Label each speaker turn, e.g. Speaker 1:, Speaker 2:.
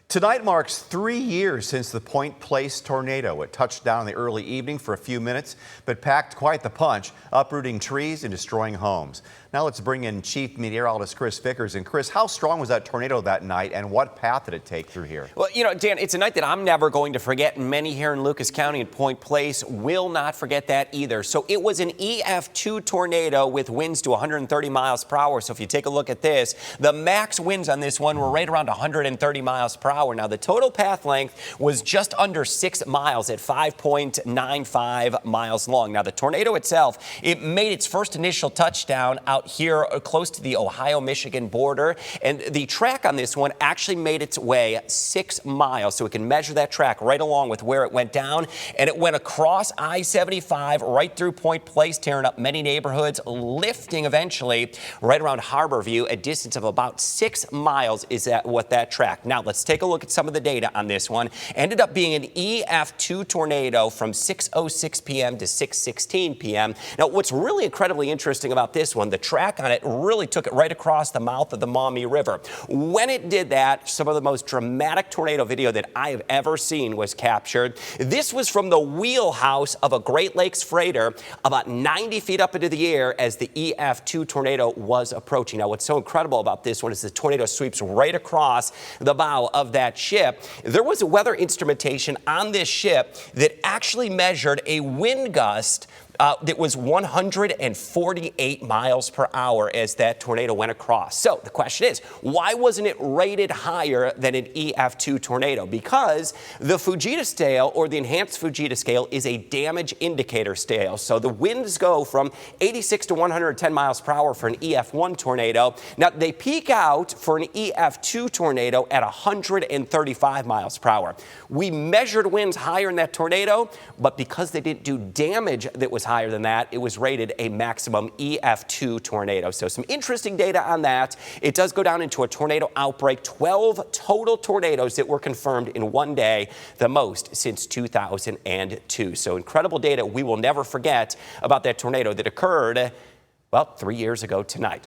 Speaker 1: Tonight marks 3 years since the Point Place tornado. It touched down in the early evening for a few minutes, but packed quite the punch, uprooting trees and destroying homes. Now let's bring in Chief Meteorologist Chris Vickers. And Chris, how strong was that tornado that night, and what path did it take through here?
Speaker 2: Well, Dan, it's a night that I'm never going to forget, and many here in Lucas County and Point Place will not forget that either. So it was an EF2 tornado with winds to 130 miles per hour. So if you take a look at this, the max winds on this one were right around 130 miles per hour. Now, the total path length was just under 6 miles at 5.95 miles long. Now, the tornado itself, it made its first initial touchdown out here close to the Ohio-Michigan border, and the track on this one actually made its way 6 miles, so we can measure that track right along with where it went down, and it went across I-75 right through Point Place, tearing up many neighborhoods, lifting eventually right around Harborview. A distance of about 6 miles is what that track. Now, let's take a look at some of the data on this one. Ended up being an EF2 tornado from 6:06 p.m. to 6:16 p.m. Now, what's really incredibly interesting about this one, the track on it really took it right across the mouth of the Maumee River. When it did that, some of the most dramatic tornado video that I have ever seen was captured. This was from the wheelhouse of a Great Lakes freighter about 90 feet up into the air as the EF2 tornado was approaching. Now, what's so incredible about this one is the tornado sweeps right across the bow of that ship. There was a weather instrumentation on this ship that actually measured a wind gust that was 148 miles per hour as that tornado went across. So the question is, why wasn't it rated higher than an EF2 tornado? Because the Fujita scale, or the enhanced Fujita scale, is a damage indicator scale. So the winds go from 86 to 110 miles per hour for an EF1 tornado. Now, they peak out for an EF2 tornado at 135 miles per hour. We measured winds higher in that tornado, but because they didn't do damage that was higher than that, it was rated a maximum EF2 tornado. So some interesting data on that. It does go down into a tornado outbreak. 12 total tornadoes that were confirmed in one day, the most since 2002. So incredible data we will never forget about that tornado that occurred, well, 3 years ago tonight.